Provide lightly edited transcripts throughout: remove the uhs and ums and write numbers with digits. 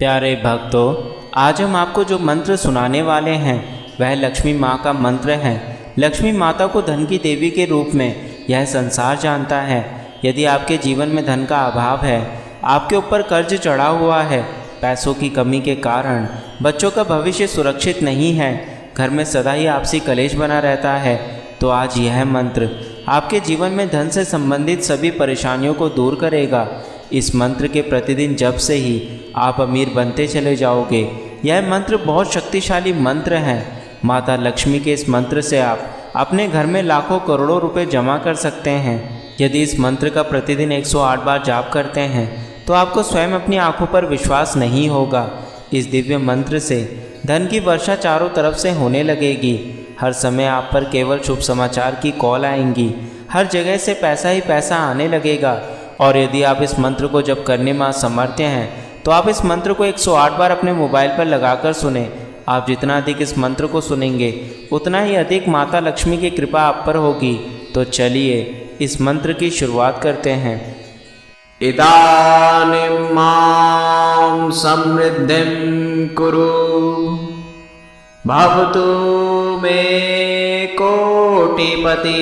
प्यारे भक्तों, आज हम आपको जो मंत्र सुनाने वाले हैं वह लक्ष्मी माँ का मंत्र है। लक्ष्मी माता को धन की देवी के रूप में यह संसार जानता है। यदि आपके जीवन में धन का अभाव है, आपके ऊपर कर्ज चढ़ा हुआ है, पैसों की कमी के कारण बच्चों का भविष्य सुरक्षित नहीं है, घर में सदा ही आपसी कलेश बना रहता है, तो आज यह मंत्र आपके जीवन में धन से संबंधित सभी परेशानियों को दूर करेगा। इस मंत्र के प्रतिदिन जप से ही आप अमीर बनते चले जाओगे। यह मंत्र बहुत शक्तिशाली मंत्र है। माता लक्ष्मी के इस मंत्र से आप अपने घर में लाखों करोड़ों रुपए जमा कर सकते हैं। यदि इस मंत्र का प्रतिदिन 108 बार जाप करते हैं तो आपको स्वयं अपनी आंखों पर विश्वास नहीं होगा। इस दिव्य मंत्र से धन की वर्षा चारों तरफ से होने लगेगी। हर समय आप पर केवल शुभ समाचार की कॉल आएंगी। हर जगह से पैसा ही पैसा आने लगेगा। और यदि आप इस मंत्र को जप करने में असमर्थ हैं तो आप इस मंत्र को 108 बार अपने मोबाइल पर लगाकर सुने। आप जितना अधिक इस मंत्र को सुनेंगे उतना ही अधिक माता लक्ष्मी की कृपा आप पर होगी। तो चलिए इस मंत्र की शुरुआत करते हैं। इदानीं मां समृद्धिं कुरु भवतु मे कोटिपति।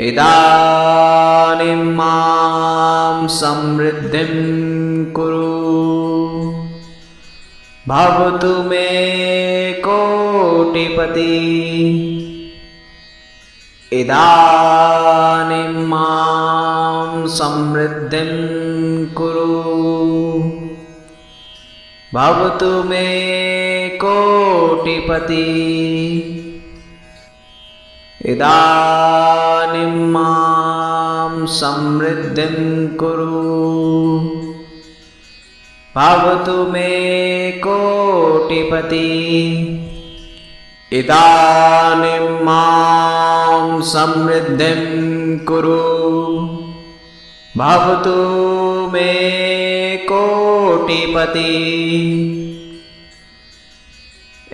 इदानीं मां समृद्धिं कुरु भवतु मे कोटिपति। इदानीं मां समृद्धिं कुरु भवतु मे कोटिपति। इदानीं मां समृद्धिं कुरु भवतु मे कोटिपति। इदानीं मां समृद्धिं कुरु भवतु मे कोटिपति।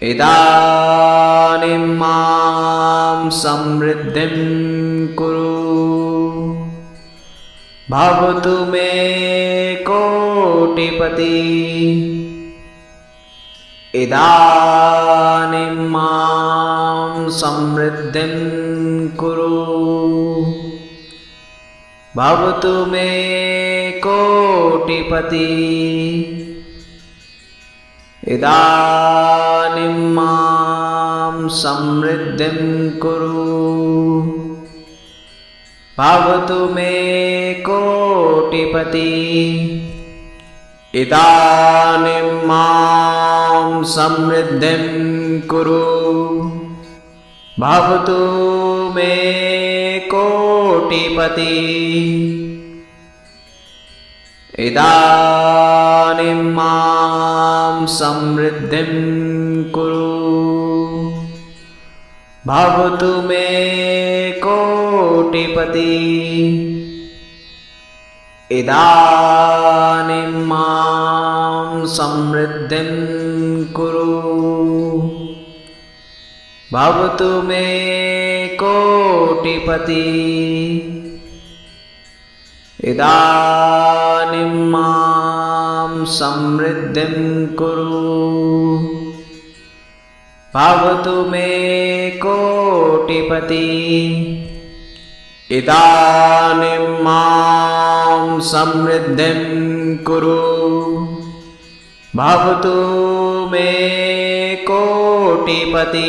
इदानीं मां समृद्धिं कुरु भवतु मे कोटिपति। इदानीं मां समृद्धिं कुरु भवतु मे कोटिपति। इदानीं मां समृद्धिं कुरु भवतु मे कोटिपति। इदानीं मां समृद्धिं कुरु भवतु मे कोटिपति। इदानीं मां समृद्धिं कुरु भवतु मे कोटिपति। इदानीं मां समृद्धिं कुरु भवतु मे कोटिपति। इदानीं मां समृद्धिं कुरु भवतु मे कोटिपति। इदानीं मां समृद्धिं कुरु भवतु मे कोटिपति।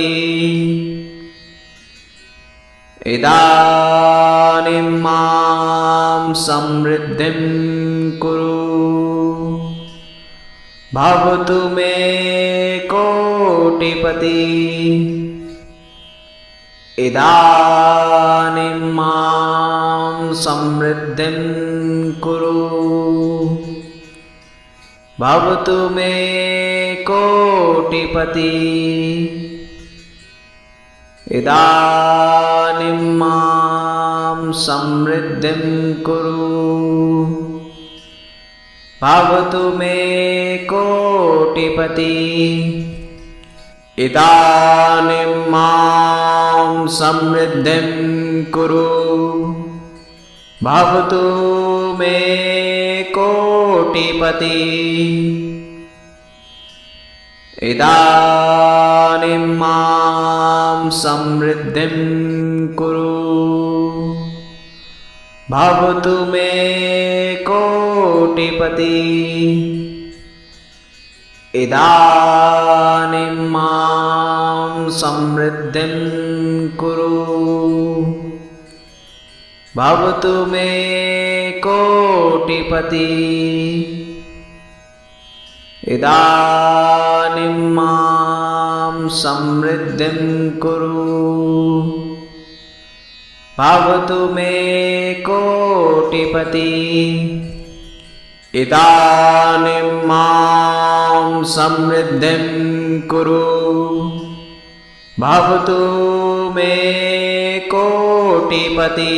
इदानीं मां समृद्धिं कुरु भवतु मे कोटिपति। इदानीं मां समृद्धिं कुरु भवतु मे कोटिपति। इदानीं मां समृद्धिं कुरु भवतु मे कोटिपति। इदानीं मां समृद्धिं कुरु भवतु मे कोटिपति इदानीं मां समृद्धिं कुरु भवतु मे कोटिपति इदानीं मां समृद्धिं कुरु भवतु मे कोटिपति इदानीं मां समृद्धिं कुरु भवतु मे कोटिपति इदानीं मां समृद्धिं कुरु भवतु मे कोटिपति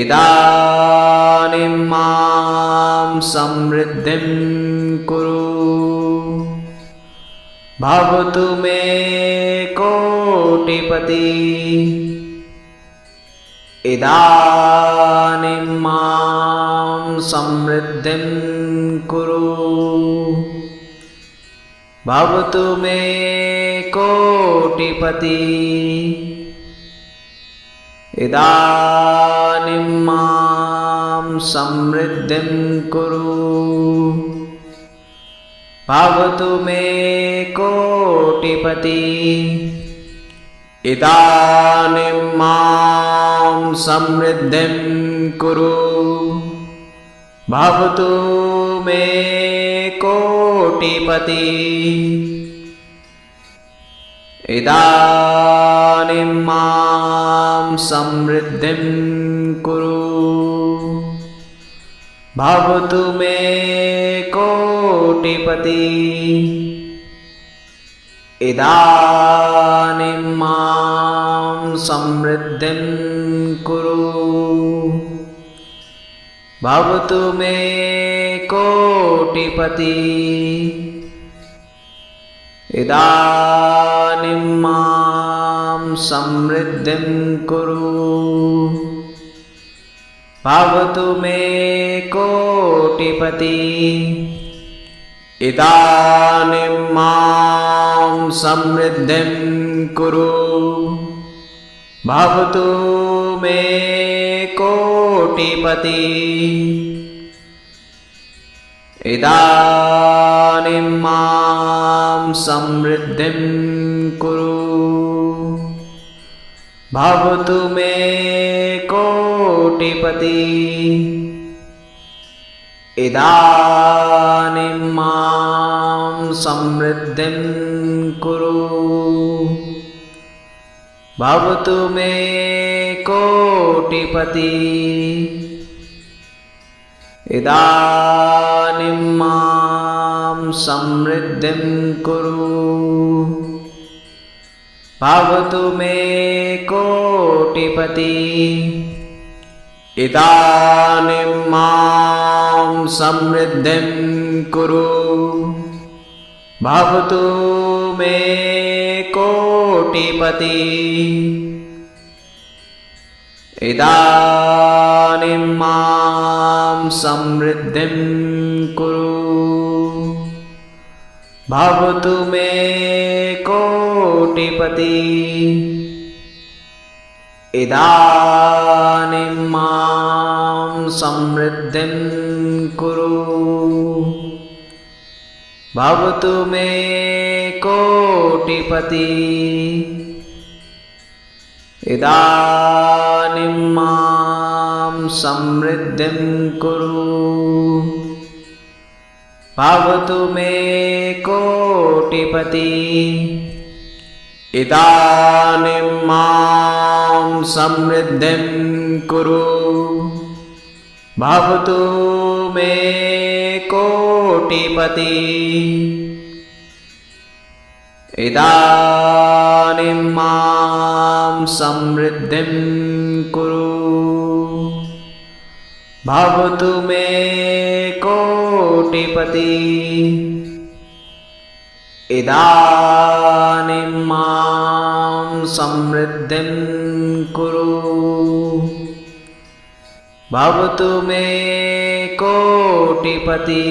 इदानीं मां समृद्धिं कुरु भवतु मे कोटिपति इदानीं मां समृद्धिं कुरु भवतु मे कोटिपति इदानीं मां समृद्धिं कुरु भवतु मे कोटिपति इदानीं मां समृद्धिं कुरु भवतु मे कोटिपति इदानीं मां समृद्धिं कुरु भवतु मे कोटिपति इदानीं मां समृद्धिं कुरु भवतु मे कोटिपति इदानीं मां समृद्धिं कुरु भवतु मे कोटिपति इदानीं मां समृद्धिं कुरु भवतु मे कोटिपति इदानीं मां समृद्धिं कुरु भवतु मे कोटिपति इदानीं मां समृद्धिं कुरु भवतु मे कोटिपति इदानीं मां समृद्धिं कुरु भवतु मे कोटिपति इदानीं मां समृद्धिं कुरु भवतु मे कोटिपति इदानीं मां समृद्धिं कुरु भवतु मे कोटिपति इदानीं मां समृद्धिं कुरु भवतु मे कोटिपति इदानीं मां समृद्धिं कुरु भवतु मे कोटिपति इदानीं मां समृद्धिं कुरु भवतु मे कोटिपति इदानीं मां समृद्धिं कुरु भवतु मे कोटिपति इदानीं मां समृद्धिं कुरु भवतु मे कोटिपति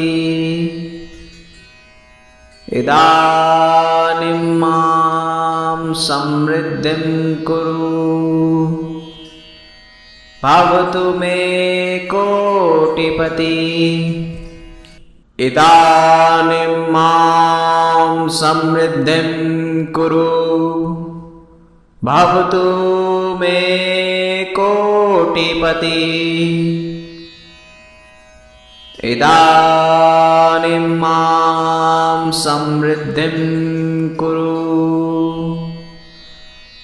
इदानीं मां समृद्धिं कुरु भवतु मे कोटिपति इदानीं मां समृद्धिं कुरु भवतु मे कोटिपति इदानीं मां समृद्धिं कुरु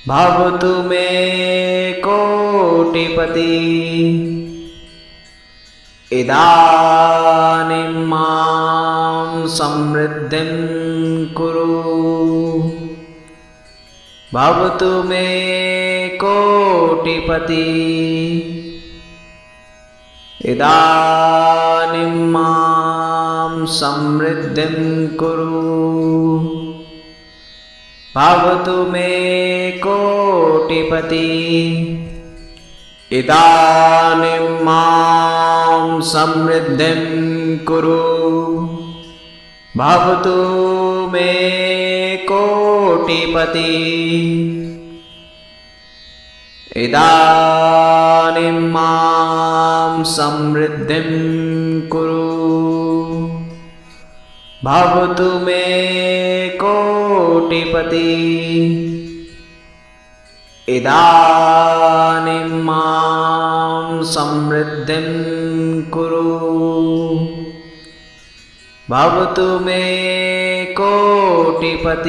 भवतु मे कोटिपति इदानीं मां समृद्धिं कुरु भवतु मे कोटिपति इदानीं मां समृद्धिं कुरु भवतु मे कोटिपति इदानीं मां समृद्धिं कुरु भवतु मे कोटिपति इदानीं मां समृद्धिं कुरु भवतु मे कोटिपति इदानीं मां समृद्धिं कुरु भवतु मे कोटिपति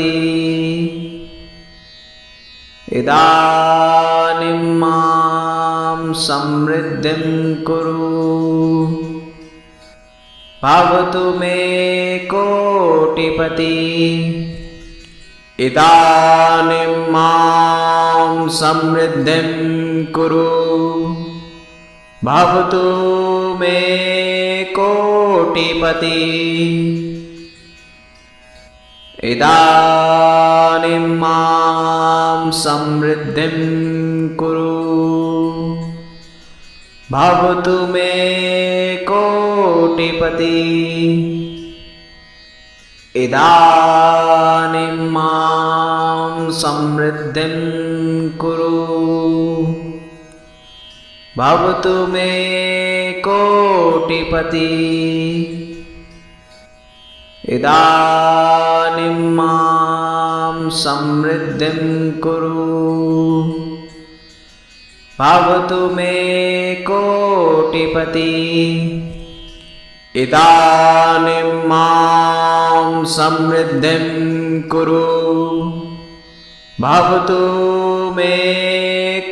इदानीं मां समृद्धिं कुरु भवतु मे कोटिपति इदानीं मां समृद्धिं कुरु भवतु मे कोटिपति इदानीं मां समृद्धिं कुरु भवतु मे कोटिपति इदानीं मां समृद्धिं कुरु भवतु मे कोटिपति इदानीं मां समृद्धिं कुरु भवतु मे कोटिपति इदानीं मां समृद्धिं कुरु भवतु मे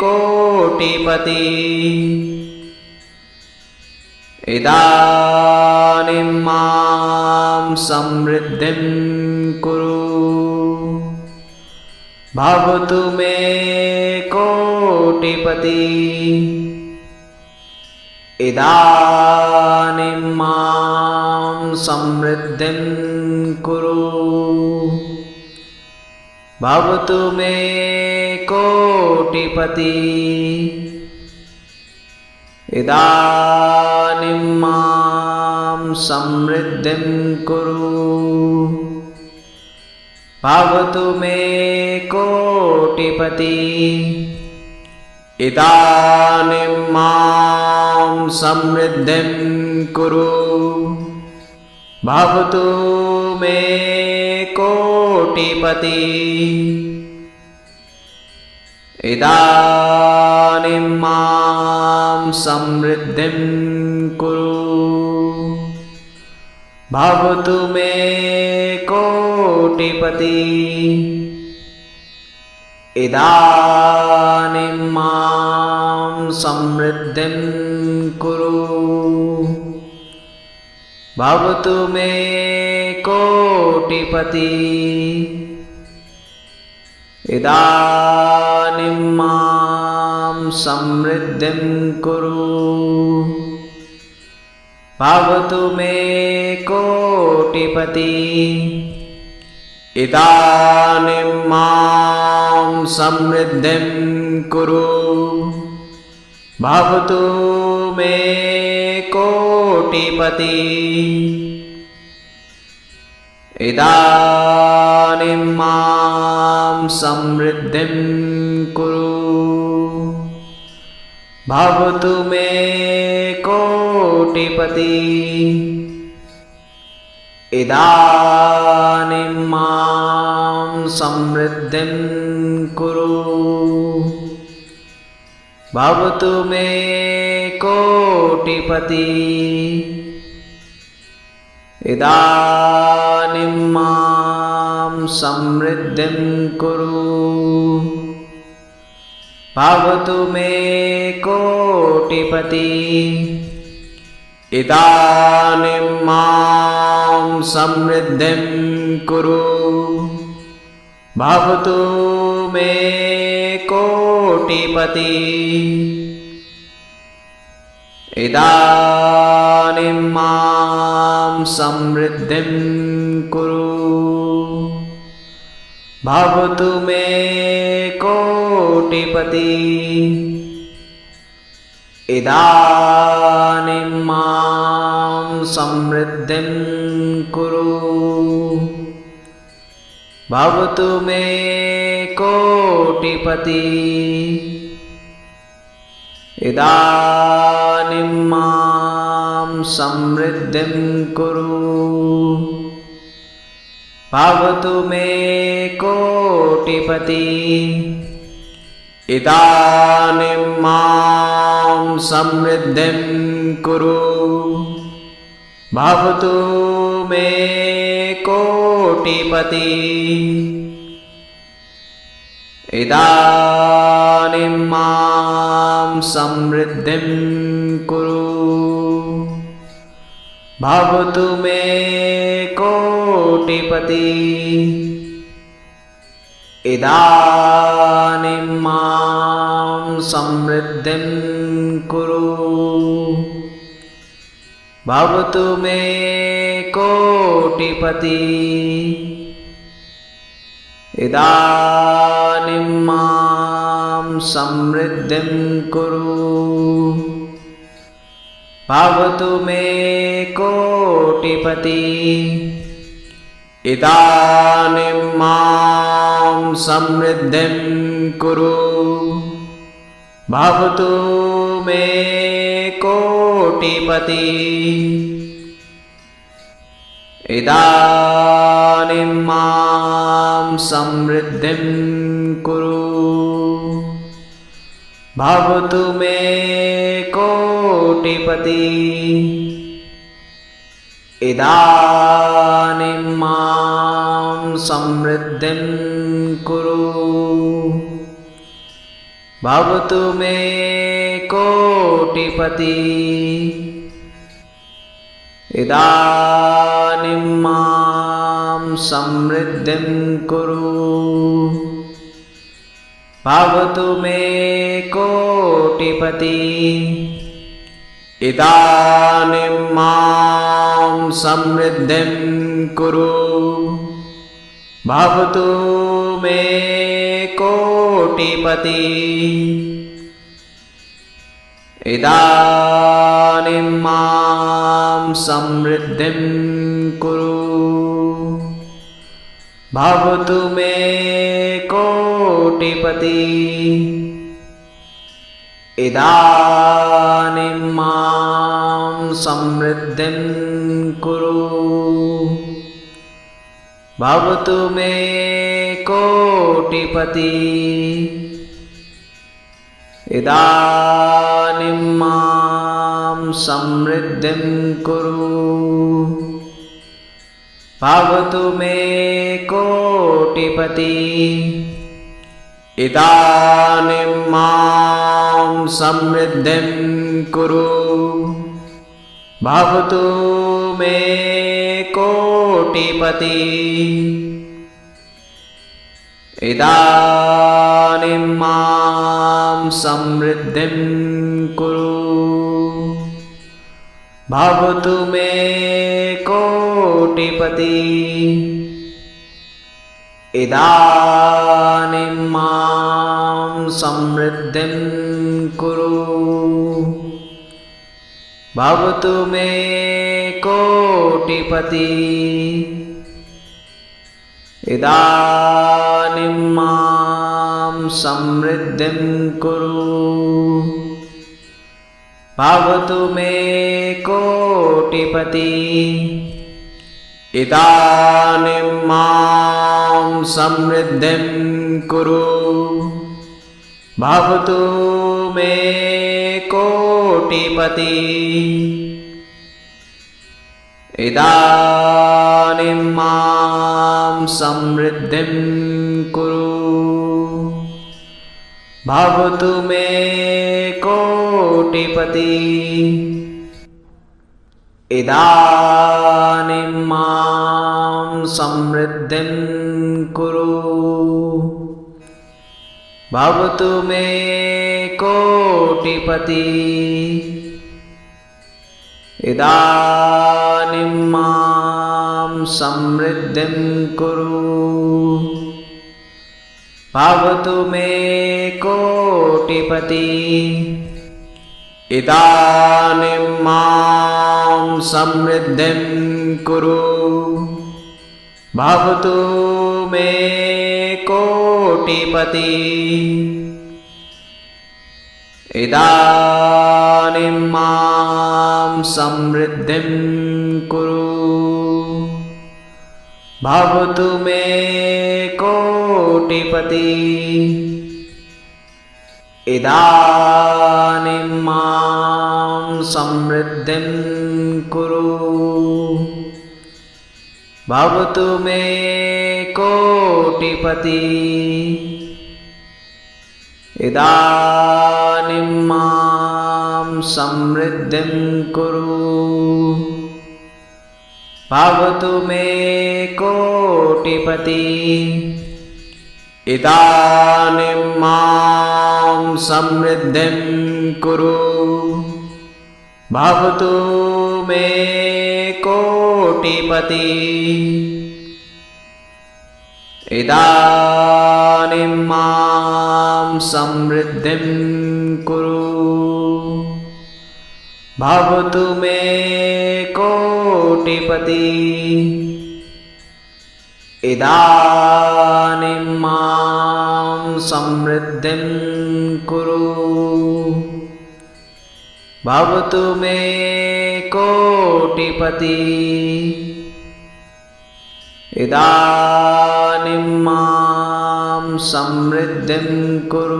कोटिपति इदानीं मां समृद्धिं कुरु भवतु मे कोटिपति इदानीं मां समृद्धिं कुरु भवतु मे कोटिपति इदानीं मां समृद्धिं कुरु भवतु मे कोटिपति इदानीं मां समृद्धिं कुरु भवतु मे कोटिपति इदानीं मां समृद्धिं कुरु भवतु मे कोटिपति इदानीं मां समृद्धिं कुरु भवतु मे कोटिपति इदानीं मां समृद्धिं कुरु भवतु मे कोटिपति इदानीं मां समृद्धिं कुरु भवतु मे कोटिपति इदानीं मां समृद्धिं कुरु भवतु मे कोटिपति इदानीं मां समृद्धिं कुरु भवतु मे कोटिपति इदानीं मां समृद्धिं कुरु भवतु मे कोटिपति इदानीं मां समृद्धिं कुरु भवतु मे कोटिपति इदानीं मां समृद्धिं कुरु भवतु मे कोटिपति इदानीं मां समृद्धिं कुरु भवतु मे कोटिपति इदानीं मां समृद्धिं कुरु भवतु मे कोटिपति इदानीं मां समृद्धिं कुरु भवतु मे कोटिपति इदानीं मां समृद्धिं कुरु भवतु मे कोटिपति इदानीं मां समृद्धिं कुरु भवतु मे कोटिपति इदानीं मां समृद्धिं कुरु भवतु मे कोटिपति इदानीं मां समृद्धिं कुरु भवतु मे कोटिपति इदानीं मां समृद्धिं कुरु भवतु मे कोटिपति इदानीं मां समृद्धिं कुरु भवतु मे कोटिपति इदानीं मां समृद्धिं कुरु भवतु मे कोटिपति इदानीं मां समृद्धिं कुरु भवतु मे कोटिपति इदानीं मां समृद्धिं कुरु भवतु मे कोटिपति इदानीं मां समृद्धिं कुरु भवतु मे कोटिपति इदानीं मां समृद्धिं कुरु भवतु मे कोटिपति इदानीं मां समृद्धिं कुरु भवतु मे कोटिपति इदानीं मां समृद्धिं कुरु भवतु मे कोटिपति इदानीं मां समृद्धिं कुरु भवतु मे कोटिपति इदानीं मां समृद्धिं कुरु भवतु मे कोटिपति इदानीं मां समृद्धिं कुरु भवतु मे कोटिपति इदानीं मां समृद्धिं कुरु भवतु मे कोटिपति इदानीं मां समृद्धिं कुरु भवतु मे कोटिपति इदानीं मां समृद्धिं कुरु भवतु मे कोटिपति इदानीं मां समृद्धिं कुरु भवतु मे कोटिपति इदानीं मां समृद्धिं कुरु भवतु मे कोटिपति इदानीं मां समृद्धिं कुरु भवतु मे कोटिपति इदानीं मां समृद्धिं कुरु भवतु मे कोटिपति इदानीं मां समृद्धिं कुरु भवतु मे कोटिपति इदानीं मां समृद्धिं कुरु भवतु मे कोटिपति इदानीं मां समृद्धिं कुरु भवतु मे कोटिपति इदानीं मां समृद्धिं कुरु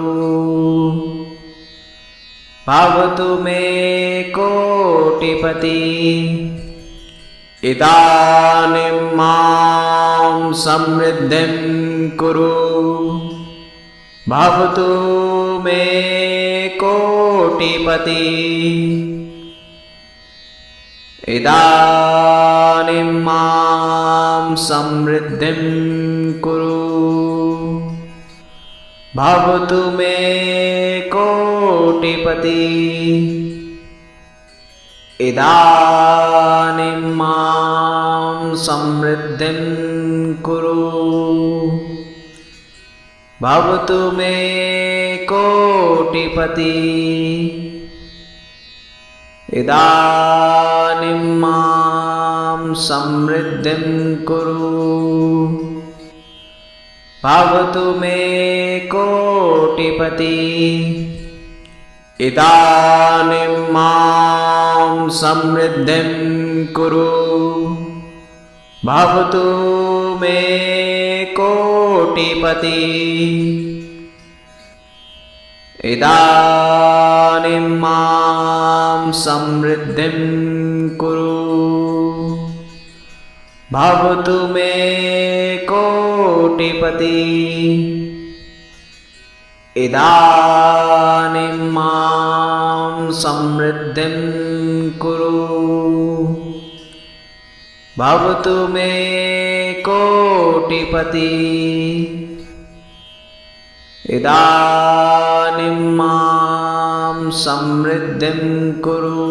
भवतु मे कोटिपति इदानीं मां समृद्धिं कुरु भवतु मे कोटिपति इदानीं मां समृद्धिं कुरु भवतु मे कोटिपति इदानीं मां समृद्धिं कुरु भवतु मे कोटिपति इदानीं मां समृद्धिं कुरु भवतु मे कोटिपति इदानीं मां समृद्धिं कुरु भवतु मे कोटिपति इदानीं मां समृद्धिं कुरु भवतु मे कोटिपति इदानीं मां समृद्धिं कुरु भवतु मे कोटिपति इदानीं मां समृद्धिं कुरु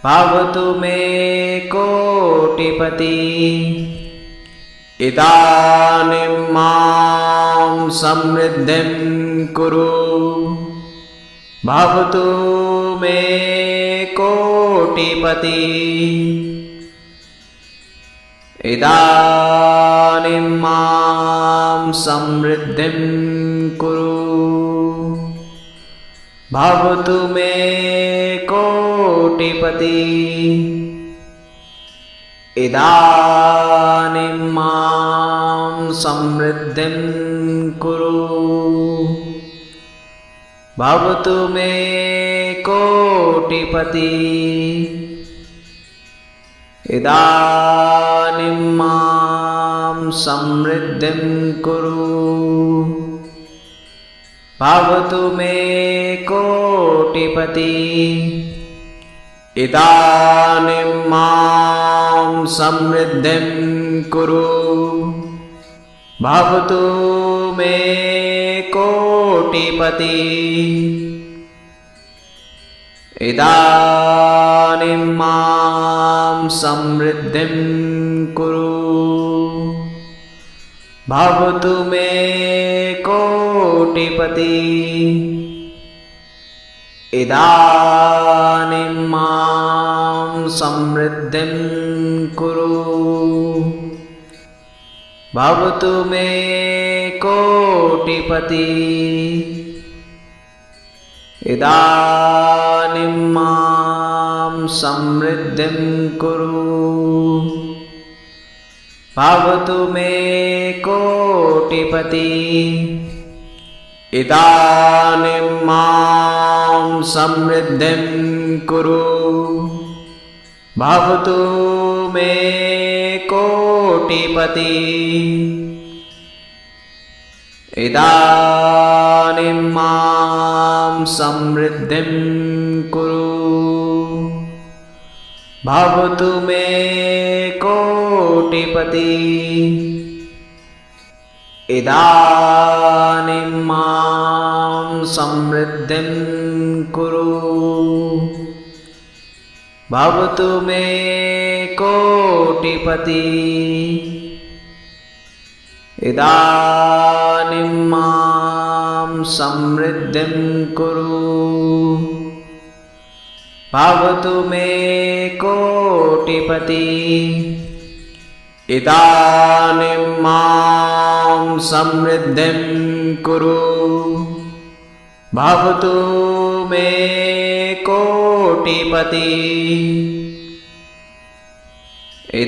भवतु मे कोटिपति इदानीं मां समृद्धिं कुरु भवतु मे कोटिपति इदानीं मां समृद्धिं कुरु भवतु मे कोटिपति इदानीं मां समृद्धिं कुरु भवतु मे कोटिपति इदानीं मां समृद्धिं कुरु भवतु मे कोटिपति इदानीं मां समृद्धिं कुरु भवतु मे कोटिपति इदानीं मां समृद्धिं कुरु भवतु मे कोटिपति इदानीं मां समृद्धिं कुरु भवतु मे कोटिपति इदानीं मां समृद्धिं कुरु भवतु मे कोटिपति इदानीं मां समृद्धिं कुरु भवतु मे कोटिपति इदानीं मां समृद्धिं कुरु भवतु मे कोटिपति इदानीं मां समृद्धिं कुरु भवतु मे कोटिपति इदानीं मां समृद्धिं कुरु भवतु मे कोटिपति इदानीं मां समृद्धिं कुरु भवतु मे कोटिपति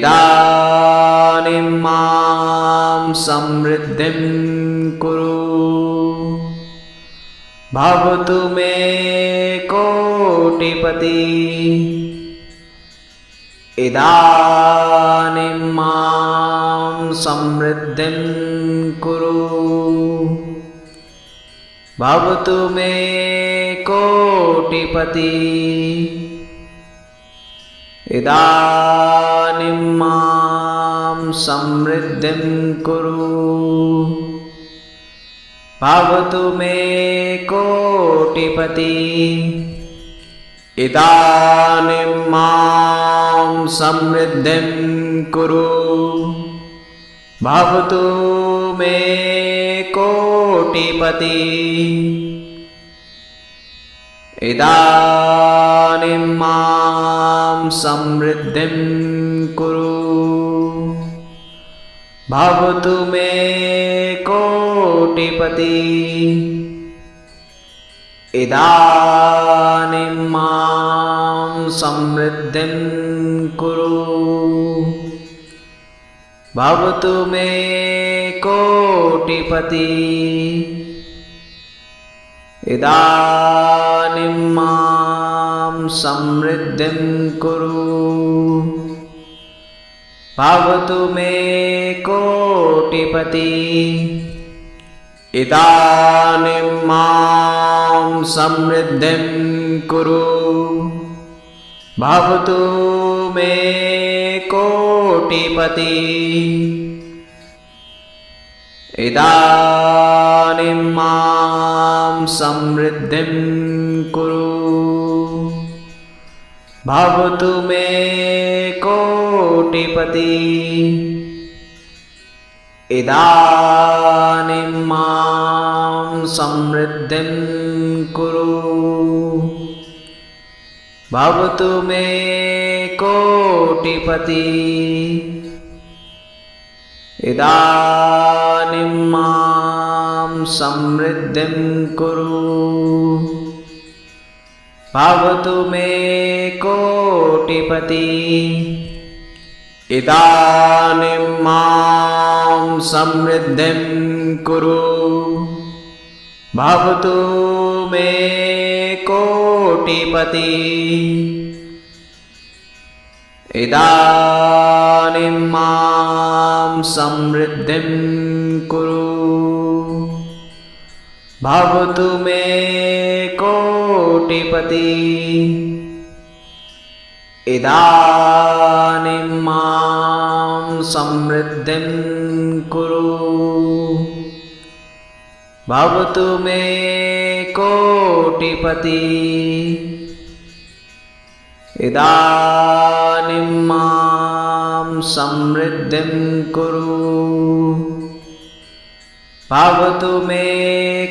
इदानीं मां समृद्धिं कुरु भवतु मे कोटिपति इदानीं मां समृद्धिं कुरु भवतु मे कोटिपति इदानीं मां समृद्धिं कुरु भवतु मे कोटिपति इदानीं मां समृद्धिं कुरु भवतु मे कोटिपति इदानीं मां समृद्धिं कुरु भवतु मे कोटिपति इदानीं मां समृद्धिं कुरु भवतु मे कोटिपति इदानीं मां समृद्धिं कुरु भवतु मे कोटिपति इदानीं मां समृद्धिं कुरु भवतु मे कोटिपति इदानीं मां समृद्धिं कुरु भवतु मे कोटिपति इदानीं मां समृद्धिं कुरु भवतु मे कोटिपति इदानीं मां समृद्धिं कुरु भवतु मे कोटिपति इदानीं मां समृद्धिं कुरु भवतु मे कोटिपति इदानीं मां समृद्धिं कुरु भवतु मे कोटिपति इदानीं मां समृद्धिं कुरु भवतु मे कोटिपति इदानीं मां समृद्धिं कुरु भवतु मे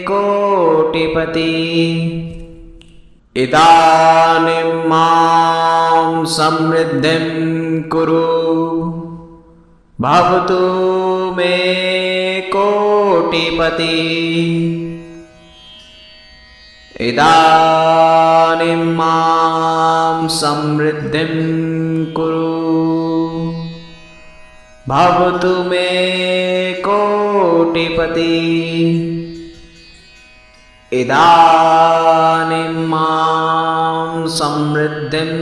कोटिपति इदानीं मां समृद्धिं कुरु भवतु मे कोटिपति इदानीं मां समृद्धिं कुरु भवतु मे कोटिपति इदानीं मां समृद्धिं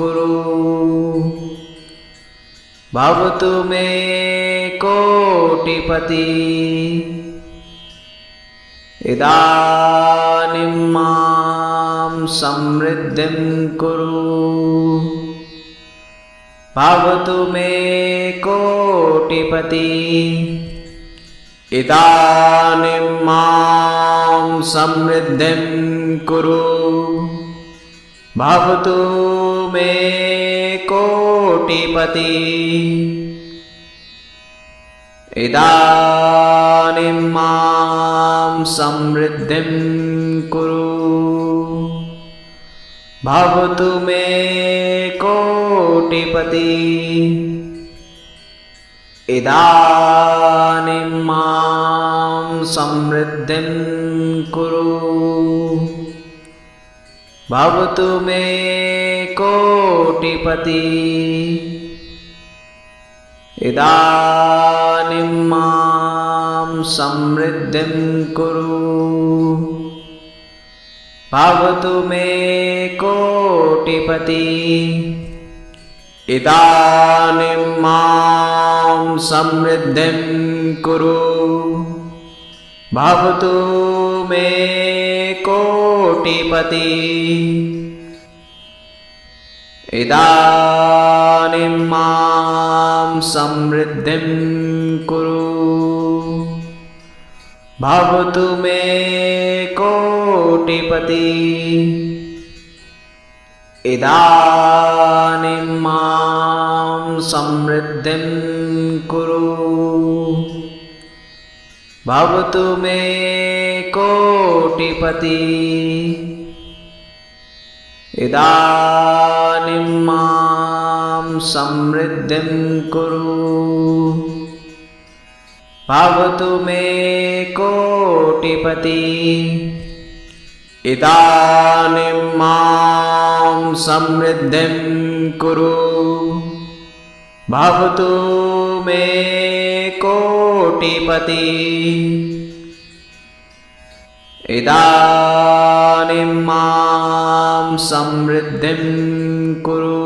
कुरु भवतु मे कोटिपति इदानीं मां समृद्धिं कुरु भवतु मे कोटिपति इदानीं मां समृद्धिं कुरु भवतु मे कोटिपति इदानीं मां समृद्धिं कुरु भवतु मे कोटिपति इदानीं मां समृद्धिं कुरु भवतु मे कोटिपति इदानीं मां समृद्धिं कुरु भवतु मे कोटिपति इदानीं मां समृद्धिं कुरु भवतु मे कोटिपति इदानीं मां समृद्धिं कुरु भवतु मे कोटिपति इदानीं मां समृद्धिं कुरु भवतु मे कोटिपति इदानीं मां समृद्धिं कुरु भवतु मे कोटिपति इदानीं मां समृद्धिं कुरु भवतु मे कोटिपति इदानीं मां समृद्धिं कुरु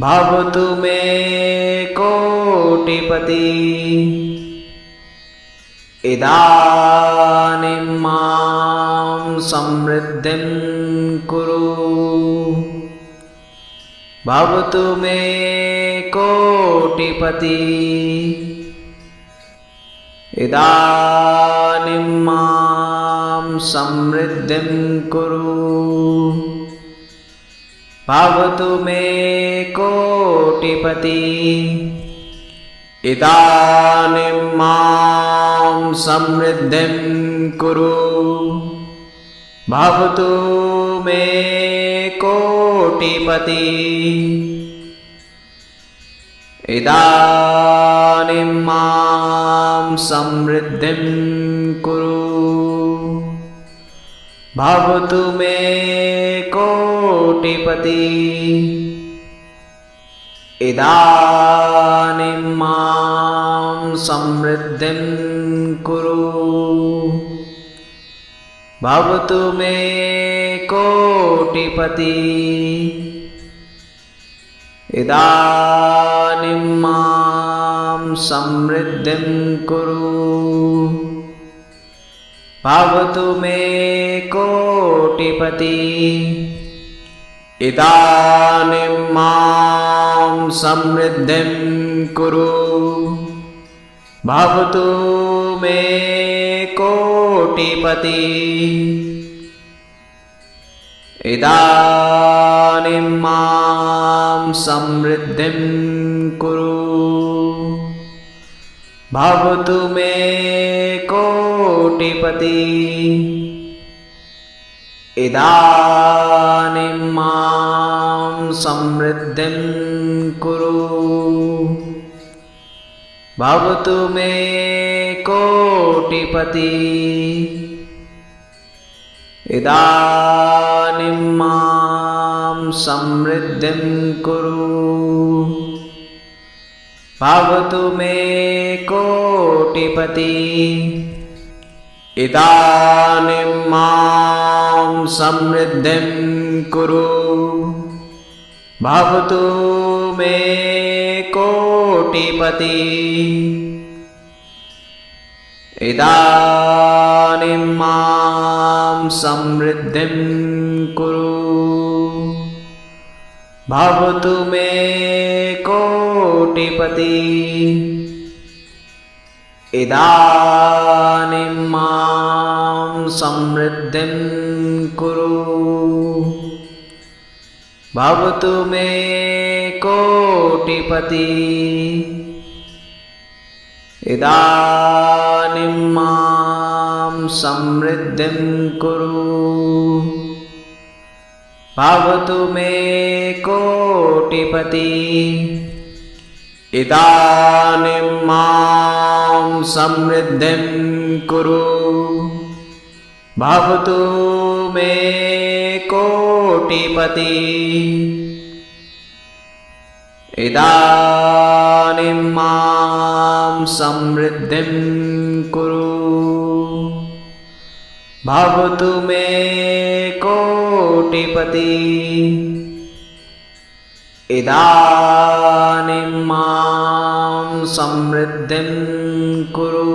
भवतु मे कोटिपति इदानीं मां समृद्धिं कुरु भवतु मे कोटिपति इदानीं मां समृद्धिं कुरु भवतु मे कोटिपति इदानीं मां समृद्धिं कुरु भवतु मे कोटिपति इदानीं मां समृद्धिं कुरु भवतु मे कोटिपति इदानीं मां समृद्धिं कुरु भवतु मे कोटिपति इदानीं मां समृद्धिं कुरु भवतु मे कोटिपति इदानीं मां समृद्धिं कुरु भवतु मे कोटिपति इदानीं मां समृद्धिं कुरु भवतु मे कोटिपति इदानीं मां समृद्धिं कुरु भवतु मे कोटिपति इदानीं मां समृद्धिं कुरु भवतु मे कोटिपति इदानीं मां समृद्धिं कुरु भवतु मे कोटिपति इदानीं मां समृद्धिं कुरु भवतु मे कोटिपति इदानीं मां समृद्धिं कुरु भवतु मे कोटिपति इदानीं मां समृद्धिं कुरु भवतु मे कोटिपति इदानीं मां समृद्धिं कुरु भवतु मे कोटिपति इदानीं मां समृद्धिं कुरु भवतु मे कोटिपति इदानीं मां समृद्धिं कुरु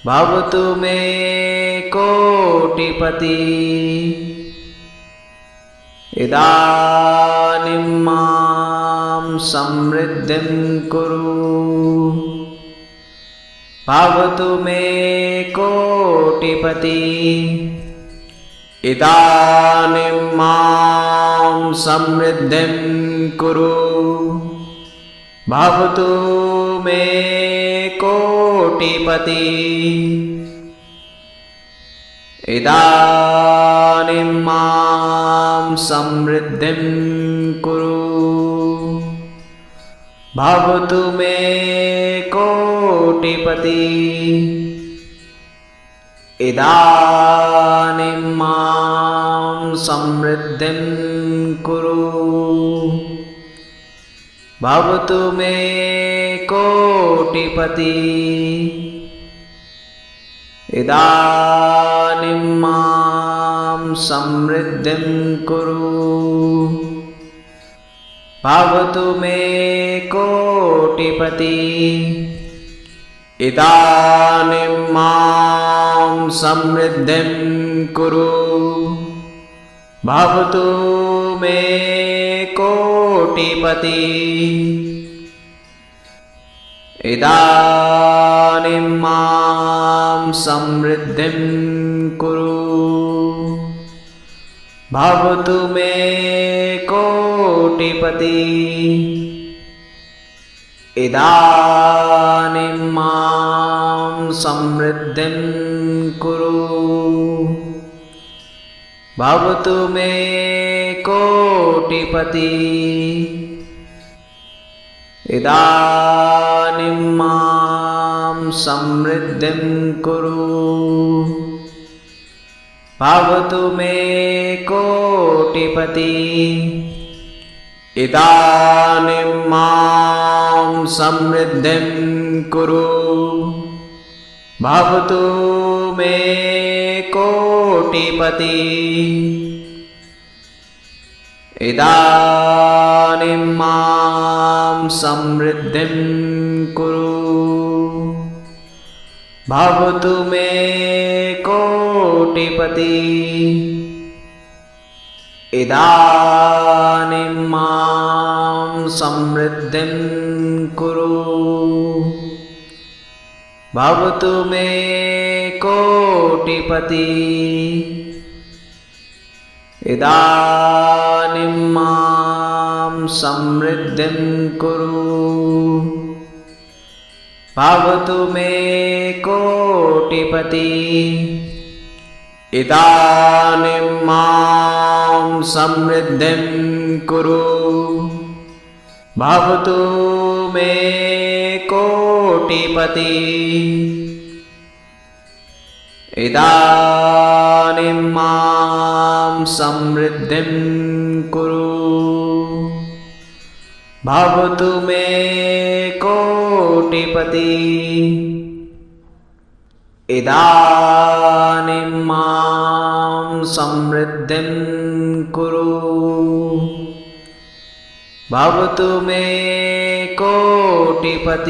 भवतु मे कोटिपति इदानीं मां समृद्धिं कुरु भवतु मे कोटिपति इदानीं मां समृद्धिं कुरु भवतु मे कोटिपति इदानीं मां समृद्धिं कुरु भवतु मे कोटिपति इदानीं मां समृद्धिं कुरु भवतु मे कोटिपति इदानीं मां समृद्धिं कुरु भवतु मे कोटिपति इदानीं मां समृद्धिं कुरु भवतु मे कोटिपति इदानीं मां समृद्धिं कुरु भवतु मे कोटिपति इदानीं मां समृद्धिं कुरु भवतु मे कोटिपति इदानीं मां समृद्धिं कुरु भवतु मे कोटिपति इदानीं मां समृद्धिं कुरु भवतु मे कोटिपति इदानीं मां समृद्धिं कुरु भवतु मे कोटिपति इदानीं मां समृद्धिं कुरु भवतु मे कोटिपति इदानीं मां समृद्धिं कुरु भवतु मे कोटिपति इदानीं मां समृद्धिं कुरु भवतु मे कोटिपति इदानीं मां समृद्धिं कुरु भवतु मे कोटिपति इदानीं मां समृद्धिं कुरु भवतु मे कोटिपति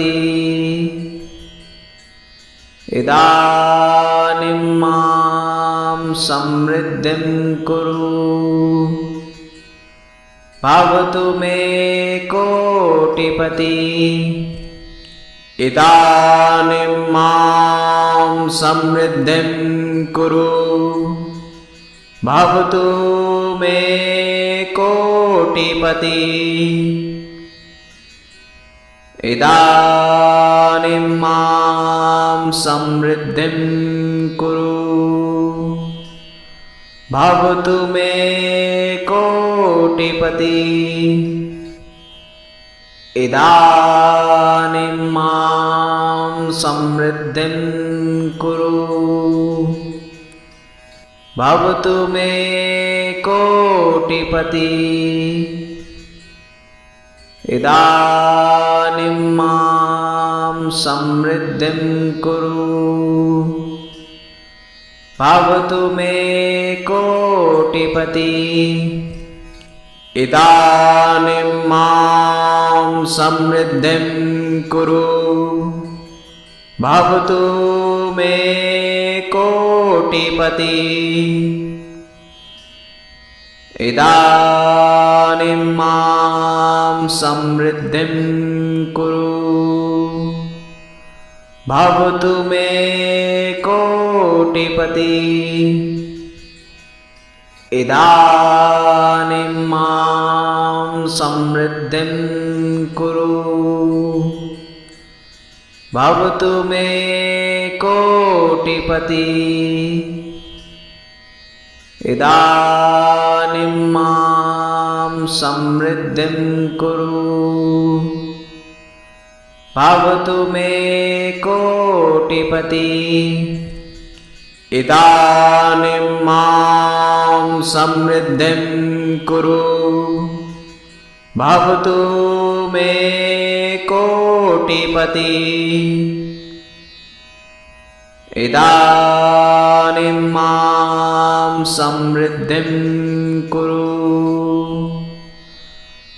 इदानीं मां समृद्धिं कुरु भवतु मे कोटिपति इदानीं मां समृद्धिं कुरु भवतु मे कोटिपति इदानीं मां समृद्धिं कुरु भवतु मे कोटिपति इदानीं मां समृद्धिं कुरु भवतु मे कोटिपति इदानीं मां समृद्धिं कुरु भवतु मे कोटिपति इदानीं मां समृद्धिं कुरु भवतु मे कोटिपति इदानीं मां समृद्धिं कुरु भवतु मे कोटिपति इदानीं मां समृद्धिं कुरु भवतु मे कोटिपति इदानीं मां समृद्धिं कुरु भवतु मे कोटिपति इदानीं मां समृद्धिं कुरु भवतु मे कोटिपति इदानीं मां समृद्धिं कुरु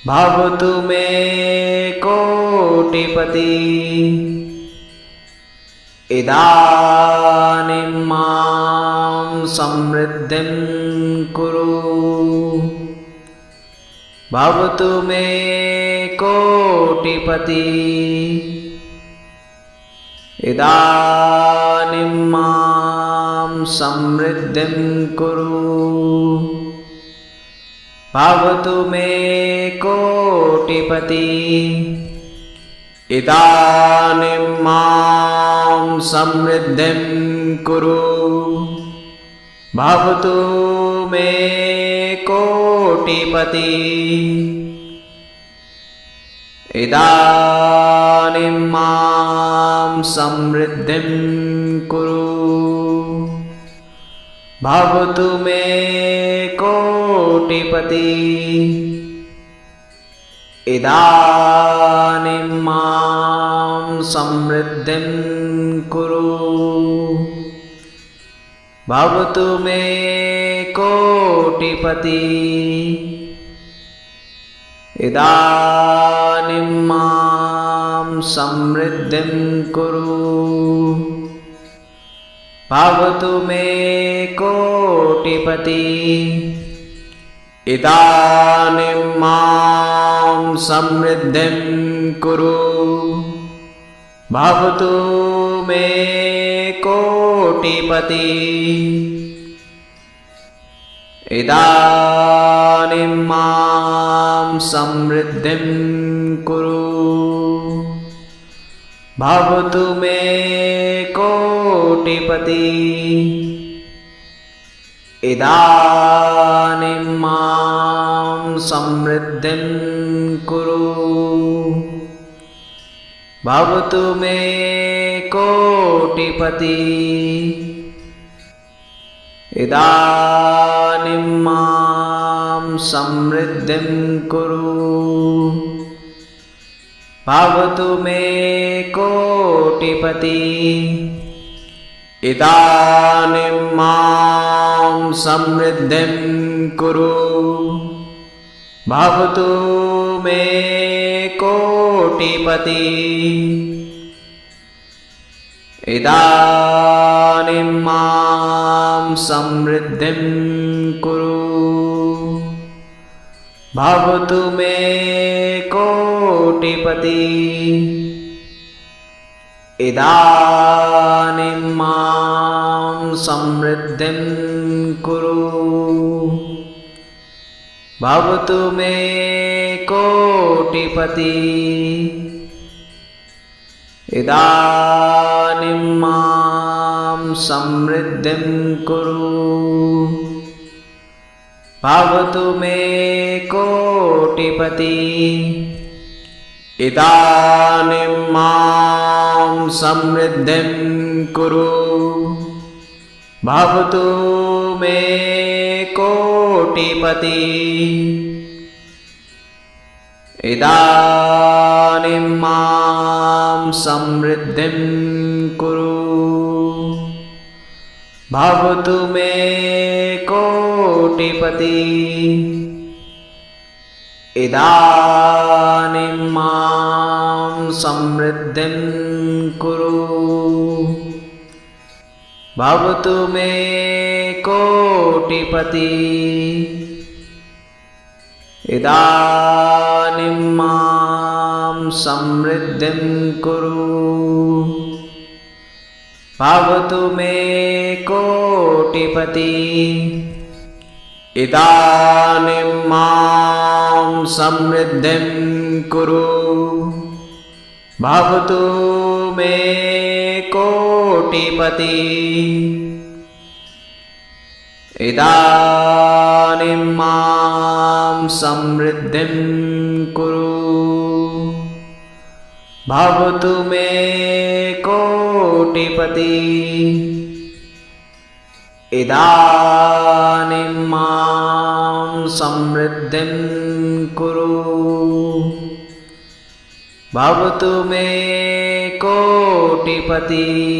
भवतु मे कोटिपति इदानीं मां समृद्धिं कुरु भवतु मे कोटिपति इदानीं मां समृद्धिं कुरु भवतु मे कोटिपति इदानीं मां समृद्धिं कुरु भवतु मे कोटिपति इदानीं मां समृद्धिं कुरु भवतु मे कोटिपति इदानीं मां समृद्धिं कुरु भवतु मे कोटिपति इदानीं मां समृद्धिं कुरु भवतु मे कोटिपति इदानीं मां समृद्धिं कुरु भवतु मे कोटिपति इदानीं मां समृद्धिं कुरु भवतु मे कोटिपति इदानीं मां समृद्धिं कुरु भवतु मे कोटिपति इदानीं मां समृद्धिं कुरु भवतु मे कोटिपति इदानीं मां समृद्धिं कुरु भवतु मे कोटिपति इदानीं मां समृद्धिं कुरु भवतु मे कोटिपति इदानीं मां समृद्धिं कुरु भवतु मे कोटिपति इदानीं मां समृद्धिं कुरु भवतु मे कोटिपति इदानीं मां समृद्धिं कुरु भवतु मे कोटिपति इदानीं मां समृद्धिं कुरु भवतु मे कोटिपति इदानीं मां समृद्धिं कुरु भवतु मे कोटिपति इदानीं मां समृद्धिं कुरु भवतु मे कोटिपति इदानीं मां समृद्धिं कुरु भवतु मे कोटिपति इदानीं मां समृद्धिं कुरु भवतु मे कोटिपति इदानीं मां समृद्धिं कुरु भवतु मे कोटिपति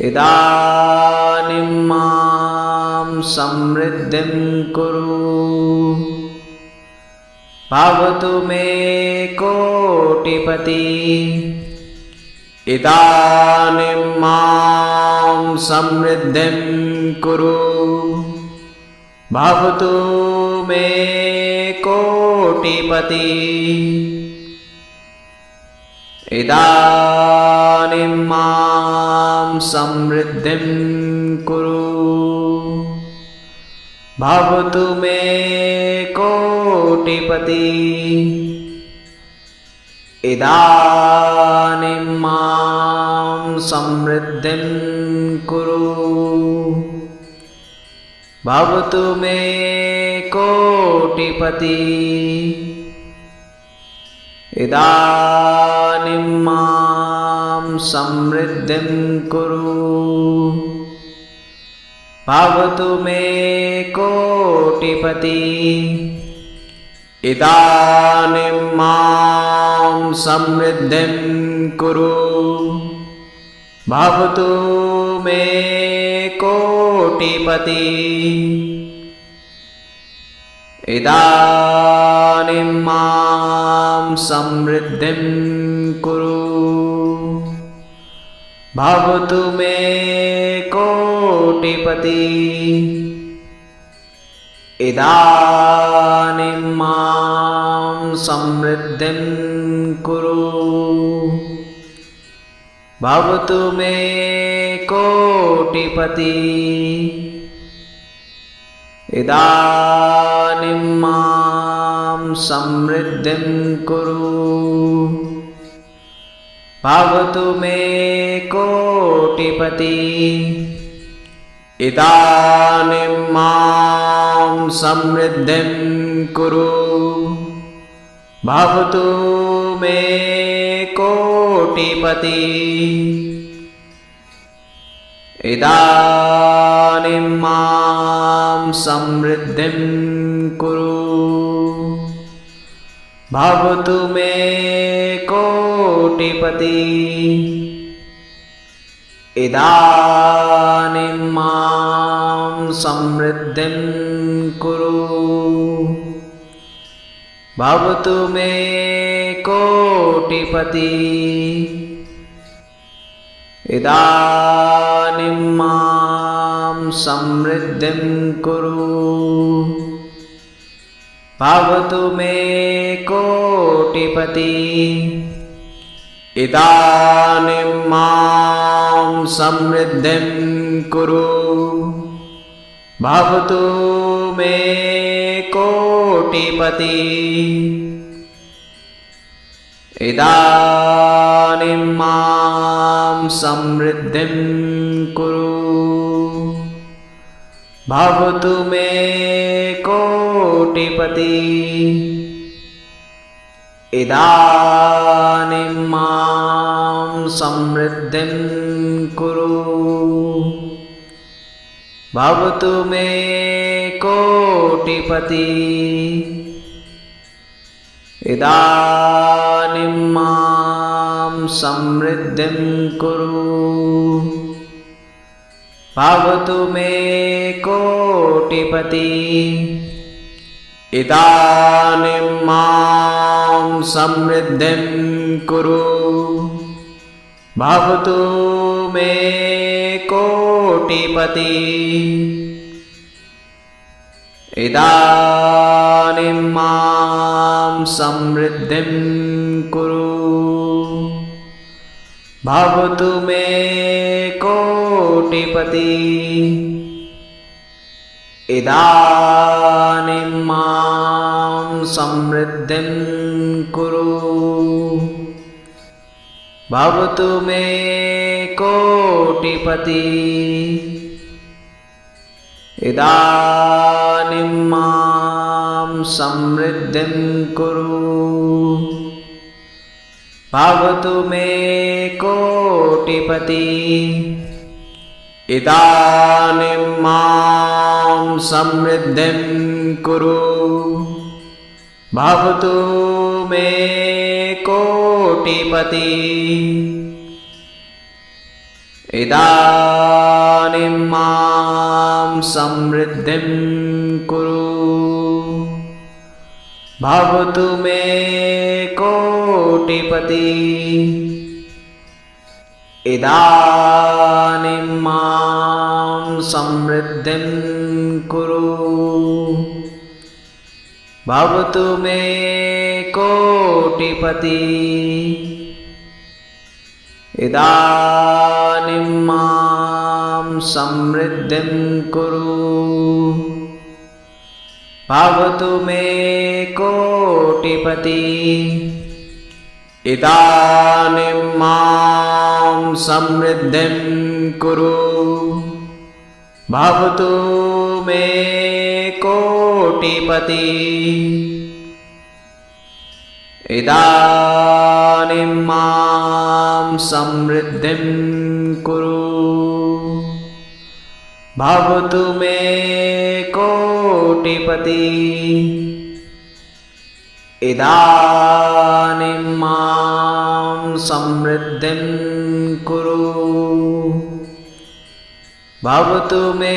इदानीं मां समृद्धिं कुरु भवतु मे कोटिपति इदानीं मां समृद्धिं कुरु भवतु मे कोटिपति इदानीं मां समृद्धिं कुरु भवतु मे कोटिपति इदानीं मां समृद्धिं कुरु भवतु मे कोटिपति इदानीं मां समृद्धिं कुरु भवतु मे कोटिपति इदानीं मां समृद्धिं कुरु भवतु मे कोटिपति इदानीं मां समृद्धिं कुरु भवतु मे कोटिपति इदानीं मां समृद्धिं कुरु भवतु मे कोटिपति इदानीं मां समृद्धिं कुरु भवतु मे कोटिपति इदानीं मां समृद्धिं कुरु भवतु मे कोटिपति इदानीं मां समृद्धिं कुरु भवतु मे कोटिपति इदानीं मां समृद्धिं कुरु भवतु मे कोटिपति इदानीं मां समृद्धिं कुरु भवतु मे कोटिपति इदानीं मां समृद्धिं कुरु भवतु मे कोटिपति इदानीं मां समृद्धिं कुरु भवतु मे कोटिपति इदानीं मां समृद्धिं कुरु भवतु मे कोटिपति इदानीं मां समृद्धिं कुरु भवतु मे कोटिपति इदानीं मां समृद्धिं कुरु भवतु मे कोटिपति इदानीं मां समृद्धिं कुरु भवतु मे कोटिपति इदानीं मां समृद्धिं कुरु भवतु मे कोटिपति इदानीं मां समृद्धिं कुरु भवतु मे कोटिपति इदानीं मां समृद्धिं कुरु भवतु मे कोटिपति इदानीं मां समृद्धिं कुरु भवतु मे कोटिपति इदानीं मां समृद्धिं कुरु भवतु मे कोटिपति इदानीं मां समृद्धिं कुरु भवतु मे कोटिपति इदानीं मां समृद्धिं कुरु भवतु मे कोटिपति इदानीं मां समृद्धिं कुरु भवतु मे कोटिपति इदानीं मां समृद्धिं कुरु भवतु मे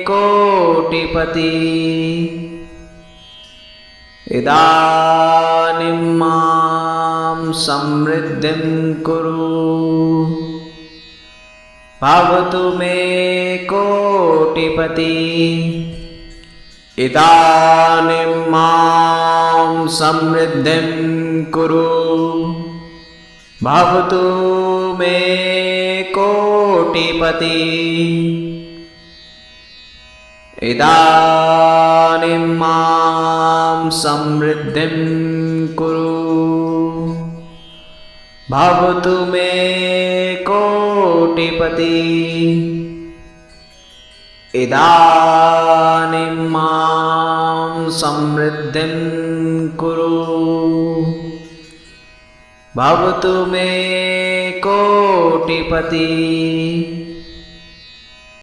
कोटिपति इदानीं मां समृद्धिं कुरु भवतु मे कोटिपति इदानीं मां समृद्धिं कुरु भवतु मे कोटिपति इदानीं मां समृद्धिं कुरु भवतु मे कोटिपति इदानीं मां समृद्धिं कुरु भवतु मे कोटिपति।